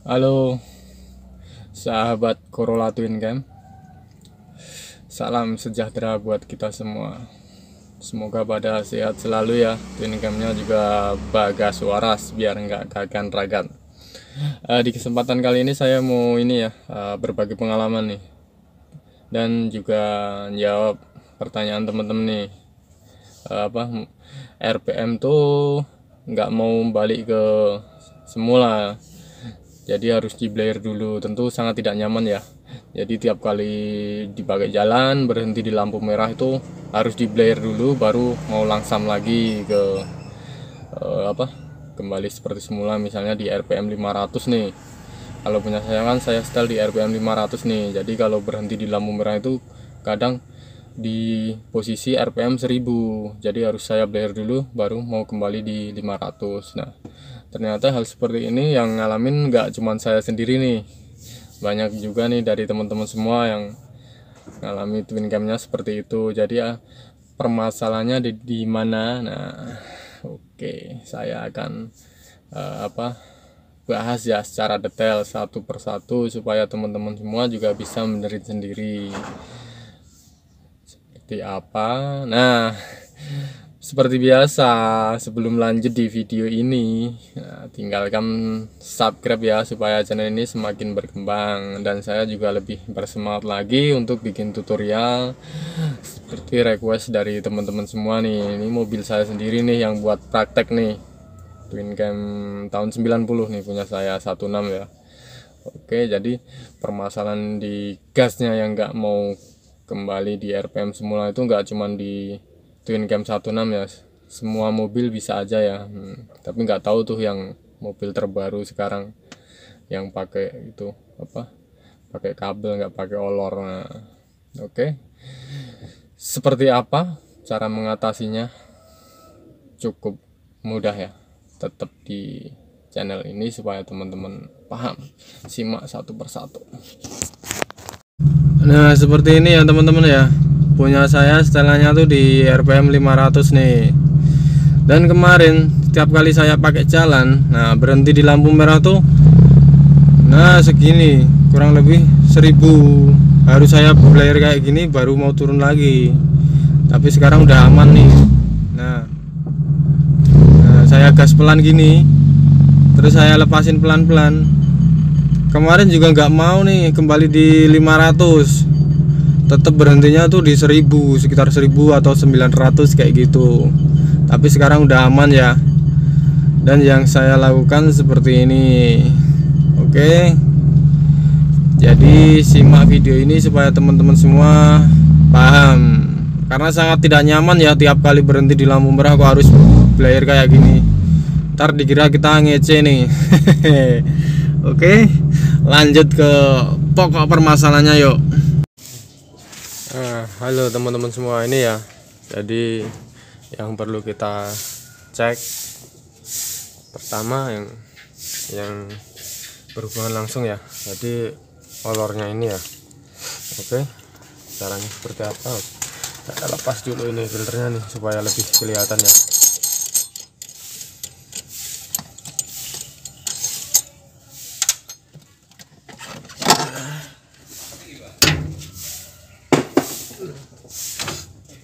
Halo sahabat Corolla Twin Cam, salam sejahtera buat kita semua. Semoga pada sehat selalu ya. Twin Camnya juga bagas waras biar nggak gagan ragan. Di kesempatan kali ini saya mau berbagi pengalaman nih, dan juga jawab pertanyaan temen-temen nih. RPM tuh nggak mau balik ke semula, jadi harus di blare dulu. Tentu sangat tidak nyaman ya, jadi tiap kali dipakai jalan berhenti di lampu merah itu harus di blare dulu, baru mau langsam lagi ke kembali seperti semula, misalnya di RPM 500 nih. Kalau punya saya kan saya setel di RPM 500 nih, jadi kalau berhenti di lampu merah itu kadang di posisi RPM 1000, jadi harus saya blare dulu baru mau kembali di 500. Nah, ternyata hal seperti ini yang ngalamin nggak cuma saya sendiri nih, banyak juga nih dari teman-teman semua yang ngalami twin camnya seperti itu. Jadi ya, permasalahannya di mana? Nah, oke, saya akan bahas ya secara detail satu persatu supaya teman-teman semua juga bisa menderit sendiri seperti apa. Nah, seperti biasa, sebelum lanjut di video ini, tinggalkan subscribe ya supaya channel ini semakin berkembang, dan saya juga lebih bersemangat lagi untuk bikin tutorial seperti request dari teman-teman semua nih. Ini mobil saya sendiri nih yang buat praktek nih, Twin Cam tahun 90 nih, punya saya 16 ya. Oke, jadi permasalahan di gasnya yang nggak mau kembali di RPM semula itu nggak cuma di Twin Cam 16 ya, semua mobil bisa aja ya. Tapi nggak tahu tuh yang mobil terbaru sekarang yang pakai itu pakai kabel, nggak pakai olor. Nah, oke, seperti apa cara mengatasinya? Cukup mudah ya, tetap di channel ini supaya teman-teman paham. Simak satu persatu. Nah, seperti ini ya teman-teman ya, punya saya setelannya tuh di RPM 500 nih. Dan kemarin setiap kali saya pakai jalan, nah berhenti di lampu merah tuh, nah segini, kurang lebih 1000. Harus saya blare kayak gini baru mau turun lagi. Tapi sekarang udah aman nih. Nah, saya gas pelan gini, terus saya lepasin pelan-pelan. Kemarin juga nggak mau nih kembali di 500, tetap berhentinya tuh di 1000, sekitar 1000 atau 900 kayak gitu. Tapi sekarang udah aman ya, dan yang saya lakukan seperti ini. Oke, jadi simak video ini supaya teman-teman semua paham, karena sangat tidak nyaman ya tiap kali berhenti di lampu merah kok harus blare kayak gini. Ntar dikira kita ngece nih. Oke, lanjut ke pokok permasalahannya yuk. Halo teman-teman semua, ini ya, jadi yang perlu kita cek pertama yang berhubungan langsung ya, jadi olornya ini ya. Oke, caranya seperti apa? Kita lepas dulu ini filternya nih supaya lebih kelihatan ya.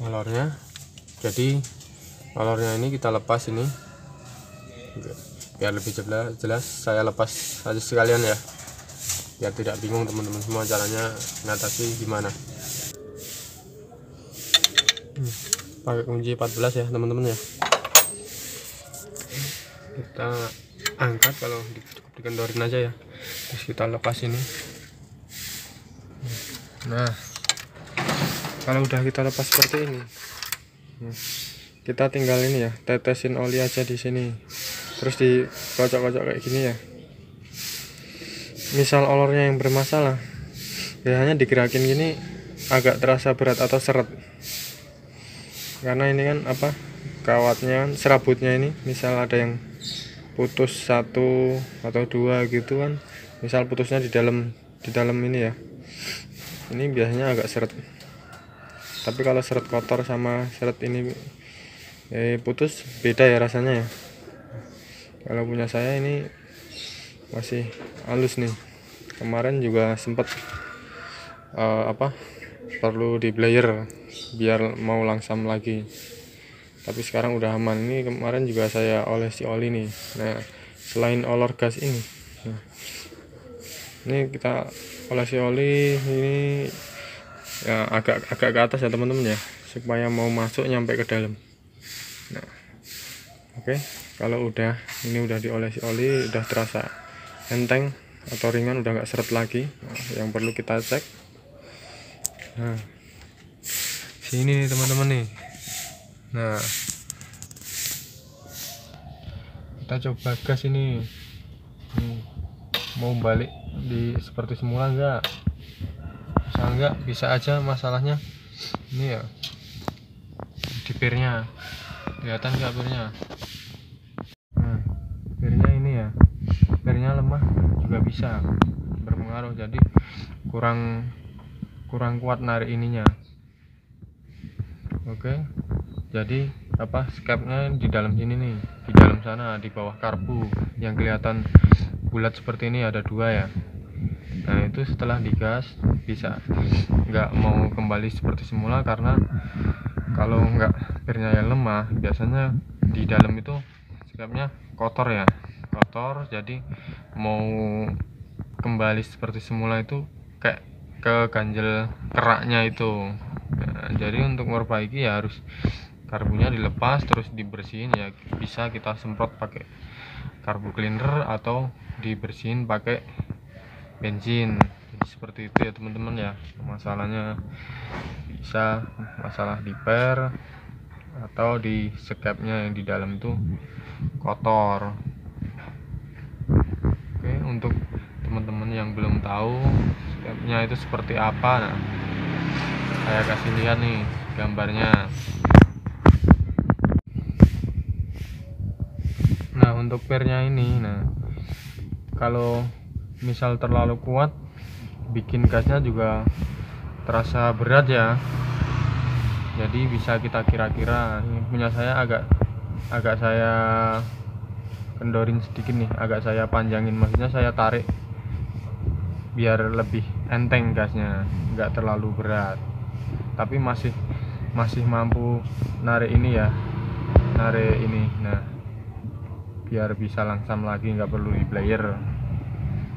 Olornya, jadi olornya ini kita lepas ini biar lebih jelas. Saya lepas aja sekalian ya, biar tidak bingung teman-teman semua caranya mengatasi gimana. Pakai kunci 14 ya teman-teman ya. Kita angkat, kalau cukup dikendorin aja ya, terus kita lepas ini. Nah, kalau udah kita lepas seperti ini, kita tinggal ini ya, tetesin oli aja di sini, terus dikocok-kocok kayak gini ya. Misal olornya yang bermasalah, biasanya digerakin gini agak terasa berat atau seret, karena ini kan kawatnya kan, serabutnya ini misal ada yang putus satu atau dua gitu kan, misal putusnya di dalam ini ya, ini biasanya agak seret. Tapi kalau seret kotor sama seret ini putus, beda ya rasanya ya. Kalau punya saya ini masih halus nih. Kemarin juga sempat perlu di blayer biar mau langsam lagi, tapi sekarang udah aman. Ini kemarin juga saya olesi oli nih. Nah, selain olor gas ini, nah, ini kita olesi oli ini ya agak ke atas ya teman-teman ya, supaya mau masuk nyampe ke dalam. Nah, oke, kalau ini udah diolesi oli, udah terasa enteng atau ringan, udah nggak seret lagi. Nah, yang perlu kita cek, nah sini nih teman-teman nih. Nah, kita coba gas ini. Mau balik seperti semula bisa aja masalahnya ini ya, di pirnya. Kelihatan nggak pirnya? Nah, pirnya ini ya, pirnya lemah juga bisa berpengaruh, jadi kurang kuat narik ininya. Oke, jadi skepnya di dalam sini nih, di dalam sana, di bawah karbu yang kelihatan bulat seperti ini ada 2 ya. Nah, itu setelah digas bisa nggak mau kembali seperti semula, karena kalau nggak pirnya yang lemah, biasanya di dalam itu skepnya kotor ya, jadi mau kembali seperti semula itu kayak ke ganjel keraknya itu. Nah, jadi untuk memperbaiki ya harus karbunya dilepas terus dibersihin ya, bisa kita semprot pakai karbu cleaner atau dibersihin pakai bensin. Jadi seperti itu ya teman-teman ya. Masalahnya bisa masalah di per atau di skepnya yang di dalam itu kotor. Oke, untuk teman-teman yang belum tahu skepnya itu seperti apa, nah saya kasih lihat nih gambarnya. Nah, untuk pernya ini, nah kalau misal terlalu kuat bikin gasnya juga terasa berat ya. Jadi bisa kita kira-kira. Ini punya saya agak saya kendorin sedikit nih, agak saya panjangin, maksudnya saya tarik biar lebih enteng gasnya, nggak terlalu berat, tapi masih mampu narik ini ya, narik ini. Nah, biar bisa langsam lagi, nggak perlu di blayer.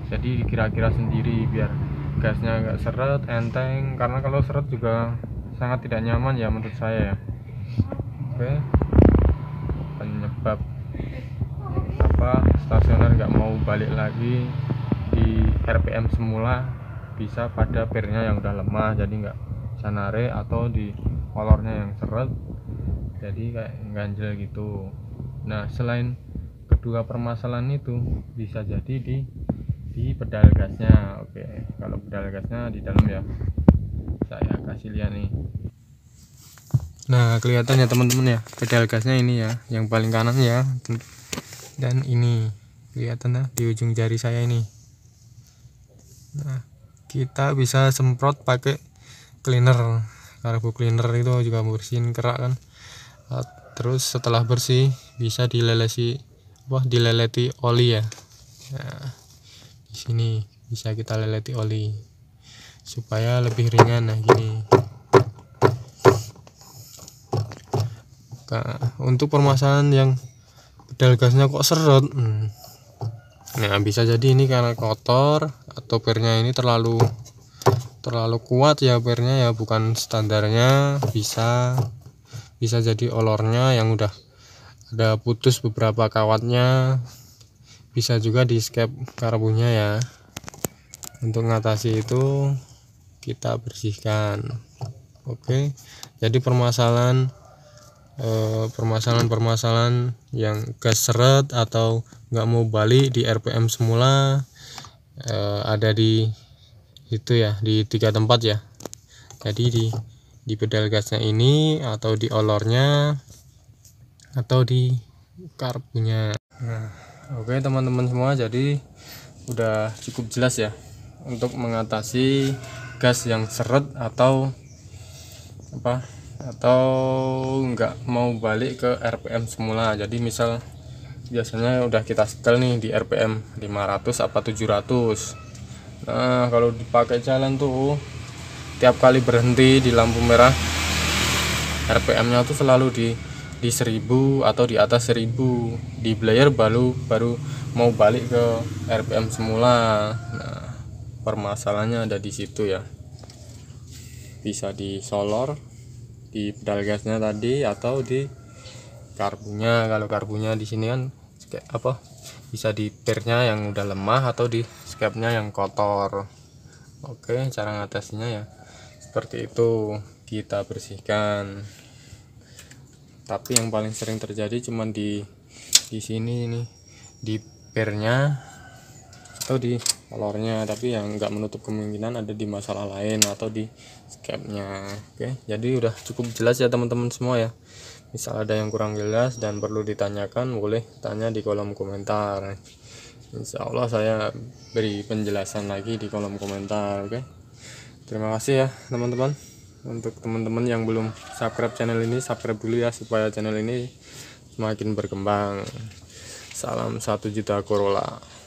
Jadi kira-kira sendiri biar gasnya nggak seret, enteng, karena kalau seret juga sangat tidak nyaman ya menurut saya ya. Oke, penyebab stasioner nggak mau balik lagi di RPM semula bisa pada pirnya yang udah lemah, jadi nggak bisa narik, atau di olornya yang seret jadi kayak ganjel gitu. Nah, selain kedua permasalahan itu bisa jadi di pedal gasnya. Oke, kalau pedal gasnya di dalam ya, saya kasih lihat nih. Nah, kelihatan ya teman-teman ya, pedal gasnya ini ya, yang paling kanan ya, dan ini kelihatan ya di ujung jari saya ini. Nah, kita bisa semprot pakai cleaner, karbu cleaner itu juga bersihin kerak kan. Terus setelah bersih bisa dileleti oli ya. Nah, di sini bisa kita leleti oli supaya lebih ringan. Nah, gini. Nah, untuk permasalahan yang pedal gasnya kok seret, nah bisa jadi ini karena kotor atau pernya ini terlalu kuat ya, pernya ya bukan standarnya. Bisa jadi olornya yang udah ada putus beberapa kawatnya, bisa juga di skep karbunya ya. Untuk mengatasi itu kita bersihkan. Oke, jadi permasalahan yang gas seret atau nggak mau balik di RPM semula ada di itu ya, di 3 tempat ya. Jadi di pedal gasnya ini, atau di olornya, atau di karbunya. Nah, oke teman-teman semua, jadi udah cukup jelas ya untuk mengatasi gas yang seret atau nggak mau balik ke RPM semula. Jadi misal biasanya udah kita setel nih di RPM 500 apa 700. Nah kalau dipakai jalan tuh tiap kali berhenti di lampu merah RPM nya tuh selalu di 1000 atau di atas 1000. Di Blayer baru mau balik ke RPM semula. Nah permasalahannya ada di situ ya. Bisa di solor, di pedal gasnya tadi, atau di karbunya. Kalau karbunya di sini kan apa, bisa di pirnya yang udah lemah atau di skepnya yang kotor. Oke, cara ngatasinya ya seperti itu, kita bersihkan. Tapi yang paling sering terjadi cuman di sini nih, di pirnya atau di kolornya, tapi yang nggak menutup kemungkinan ada di masalah lain atau di skepnya. Oke, jadi udah cukup jelas ya teman-teman semua ya. Misal ada yang kurang jelas dan perlu ditanyakan, boleh tanya di kolom komentar. Insya Allah saya beri penjelasan lagi di kolom komentar. Oke, terima kasih ya teman-teman. Untuk teman-teman yang belum subscribe channel ini, subscribe dulu ya supaya channel ini semakin berkembang. Salam 1 juta Corolla.